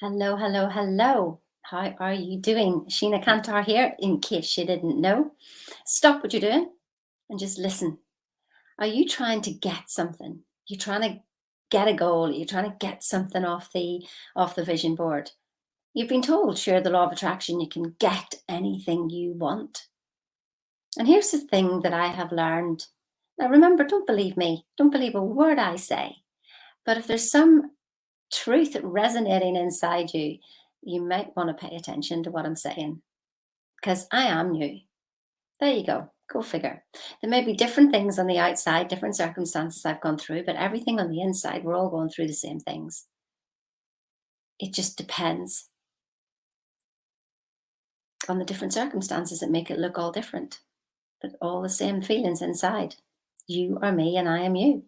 Hello, hello, hello. How are you doing? Sheena Kantar here, in case you didn't know. Stop what you're doing and just listen. Are you trying to get something? You're trying to get a goal. You're trying to get something off the vision board. You've been told, sure, the law of attraction, you can get anything you want. And here's the thing that I have learned. Now remember, don't believe me. Don't believe a word I say. But if there's some truth resonating inside you, you might want to pay attention to what I'm saying because I am new. There you go. Go figure. There may be different things on the outside, different circumstances I've gone through, but everything on the inside, we're all going through the same things. It just depends on the different circumstances that make it look all different, but all the same feelings inside. You are me and I am you.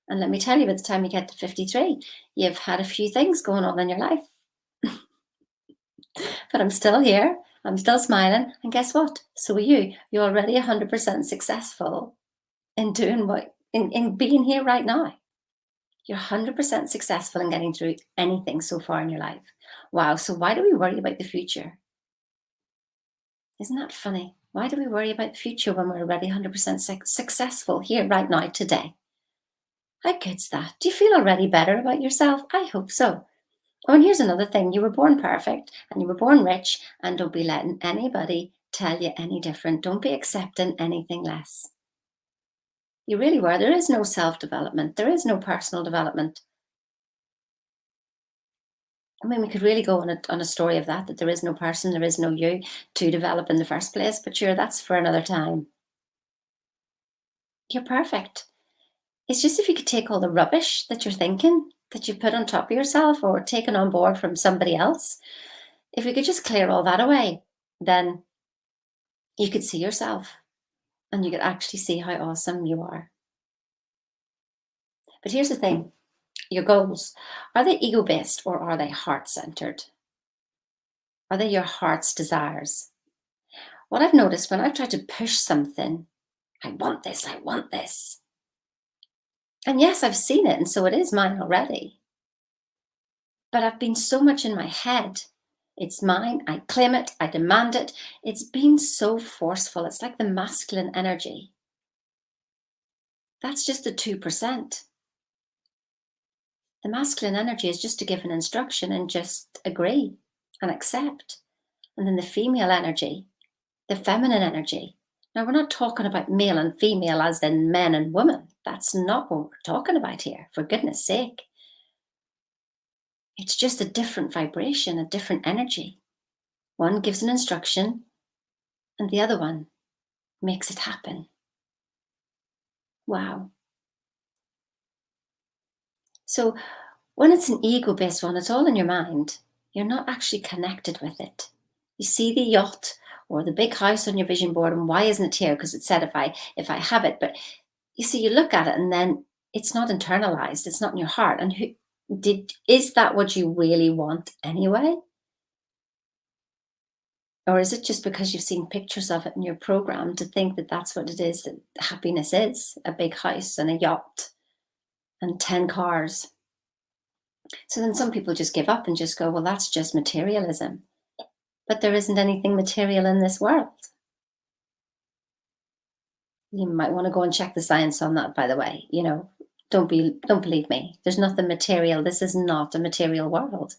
And let me tell you, by the time you get to 53, you've had a few things going on in your life. But I'm still here. I'm still smiling. And guess what? So are you. You're already 100% successful in doing in being here right now. You're 100% successful in getting through anything so far in your life. Wow. So why do we worry about the future? Isn't that funny? Why do we worry about the future when we're already 100% successful here right now today? How good's that? Do you feel already better about yourself? I hope so. Oh, and here's another thing. You were born perfect and you were born rich, and don't be letting anybody tell you any different. Don't be accepting anything less. You really were. There is no self-development. There is no personal development. I mean, we could really go on a story of that there is no person, there is no you to develop in the first place, but sure, that's for another time. You're perfect. It's just if you could take all the rubbish that you're thinking, that you put on top of yourself or taken on board from somebody else, if we could just clear all that away, then you could see yourself and you could actually see how awesome you are. But here's the thing, your goals, are they ego-based or are they heart-centered? Are they your heart's desires? What I've noticed when I've tried to push something, I want this, I want this. And yes, I've seen it, and so it is mine already. But I've been so much in my head. It's mine, I claim it, I demand it. It's been so forceful. It's like the masculine energy. That's just the 2%. The masculine energy is just to give an instruction and just agree and accept. And then the female energy, the feminine energy. Now, we're not talking about male and female as in men and women. That's not what we're talking about here, for goodness sake. It's just a different vibration, a different energy. One gives an instruction and the other one makes it happen. Wow. So when it's an ego-based one, it's all in your mind. You're not actually connected with it. You see the yacht or the big house on your vision board, and why isn't it here? Because it said if I have it, but you see, you look at it and then it's not internalized. It's not in your heart. And is that what you really want anyway? Or is it just because you've seen pictures of it and you're programmed to think that that's what it is, that happiness is, a big house and a yacht and 10 cars? So then some people just give up and just go, well, that's just materialism. But there isn't anything material in this world. You might want to go and check the science on that, by the way. Don't believe me. There's nothing material. This is not a material world.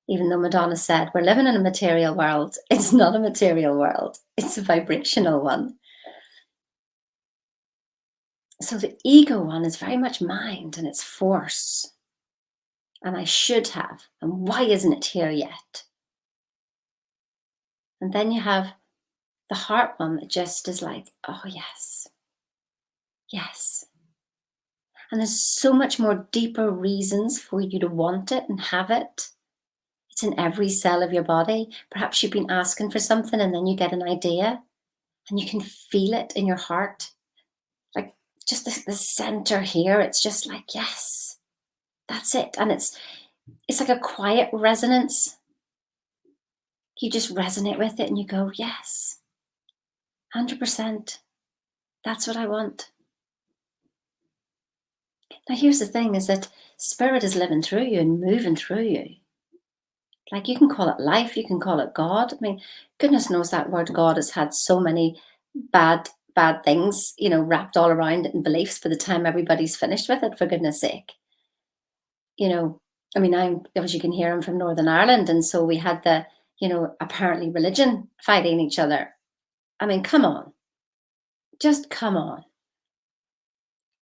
Even though Madonna said we're living in a material world, it's not a material world. It's a vibrational one. So the ego one is very much mind and it's force. And I should have. And why isn't it here yet? And then you have the heart one that just is like, oh, yes. Yes. And there's so much more deeper reasons for you to want it and have it. It's in every cell of your body. Perhaps you've been asking for something and then you get an idea and you can feel it in your heart. Like just the center here, it's just like, yes, that's it. And it's like a quiet resonance. You just resonate with it and you go, yes, 100%. That's what I want. Now, here's the thing is that spirit is living through you and moving through you. Like, you can call it life, you can call it God. I mean, goodness knows that word God has had so many bad things, wrapped all around it in beliefs by the time everybody's finished with it, for goodness sake. You know, I mean, as you can hear, I'm from Northern Ireland, and so we had apparently religion fighting each other. I mean, come on, just come on.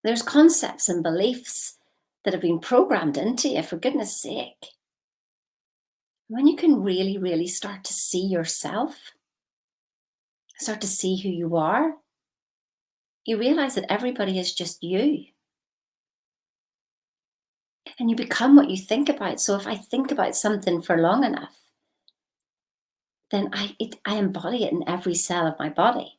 There's concepts and beliefs that have been programmed into you, for goodness sake. When you can really, really start to see yourself, start to see who you are, you realize that everybody is just you. And you become what you think about. So if I think about something for long enough, then I embody it in every cell of my body.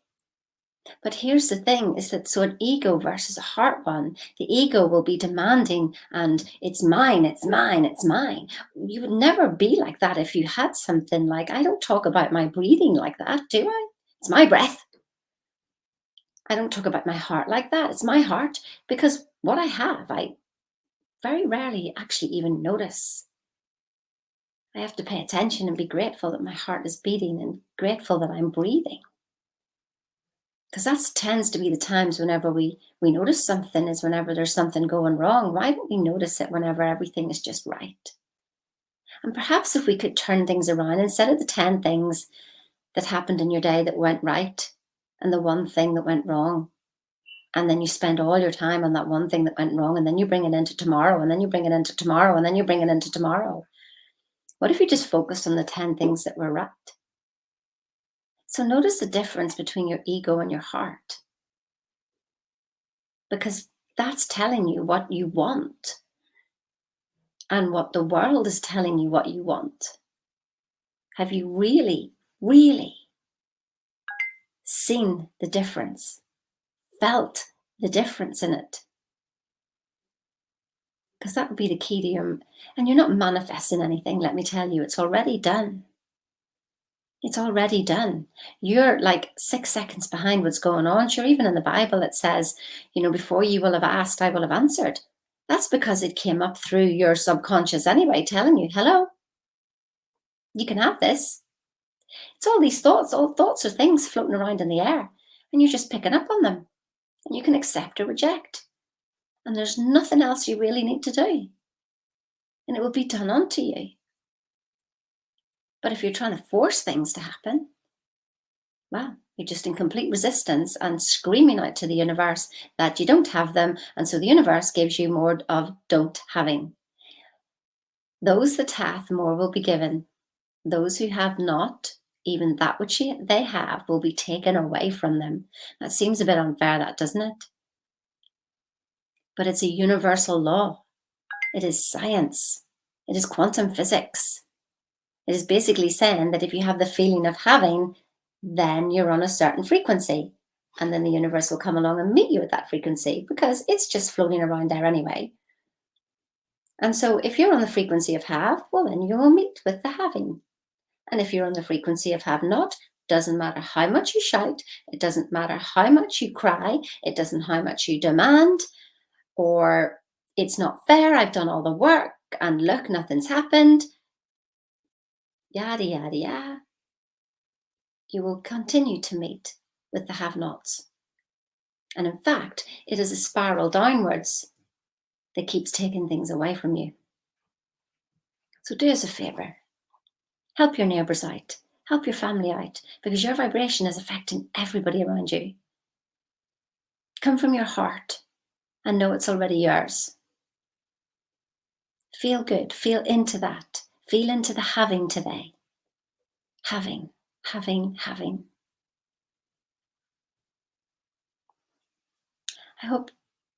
But here's the thing, is that so an ego versus a heart one, the ego will be demanding and it's mine, it's mine, it's mine. You would never be like that if you had something like, I don't talk about my breathing like that, do I? It's my breath. I don't talk about my heart like that. It's my heart, because what I have, I very rarely actually even notice. I have to pay attention and be grateful that my heart is beating and grateful that I'm breathing. Because that tends to be the times whenever we notice something, is whenever there's something going wrong. Why don't we notice it whenever everything is just right? And perhaps if we could turn things around, instead of the 10 things that happened in your day that went right and the one thing that went wrong, and then you spend all your time on that one thing that went wrong, and then you bring it into tomorrow, and then you bring it into tomorrow, and then you bring it into tomorrow. What if you just focused on the 10 things that were right? So notice the difference between your ego and your heart, because that's telling you what you want and what the world is telling you what you want. Have you really, really seen the difference? Felt the difference in it? Because that would be the key to and you're not manifesting anything, let me tell you, it's already done. It's already done. You're like 6 seconds behind what's going on. Sure, even in the Bible it says, before you will have asked, I will have answered. That's because it came up through your subconscious anyway, telling you, hello, you can have this. It's all these thoughts, all thoughts are things floating around in the air, and you're just picking up on them. And you can accept or reject. And there's nothing else you really need to do. And it will be done unto you. But if you're trying to force things to happen, well, you're just in complete resistance and screaming out to the universe that you don't have them. And so the universe gives you more of don't having. Those that hath, more will be given. Those who have not, even that which they have, will be taken away from them. That seems a bit unfair, that, doesn't it? But it's a universal law. It is science. It is quantum physics. It is basically saying that if you have the feeling of having, then you're on a certain frequency. And then the universe will come along and meet you at that frequency, because it's just floating around there anyway. And so if you're on the frequency of have, well, then you will meet with the having. And if you're on the frequency of have not, doesn't matter how much you shout, it doesn't matter how much you cry, it doesn't how much you demand, or it's not fair, I've done all the work, and look, nothing's happened, yada, yada, yada. You will continue to meet with the have-nots. And in fact, it is a spiral downwards that keeps taking things away from you. So do us a favour. Help your neighbours out. Help your family out, because your vibration is affecting everybody around you. Come from your heart and know it's already yours. Feel good. Feel into that. Feel into the having today. Having, having, having. I hope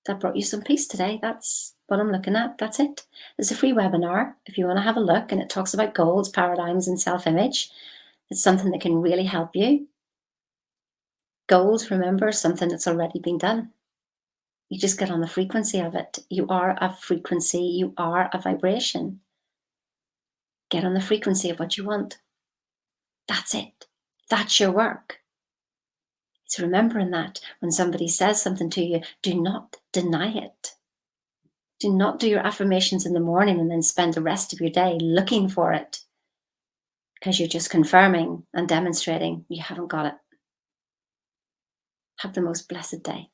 that brought you some peace today. That's what I'm looking at. That's it. There's a free webinar if you want to have a look, and it talks about goals, paradigms, and self-image. It's something that can really help you. Goals, remember, is something that's already been done. You just get on the frequency of it. You are a frequency. You are a vibration. Get on the frequency of what you want. That's it. That's your work. It's remembering that when somebody says something to you, do not deny it. Do not do your affirmations in the morning and then spend the rest of your day looking for it. because you're just confirming and demonstrating you haven't got it. Have the most blessed day.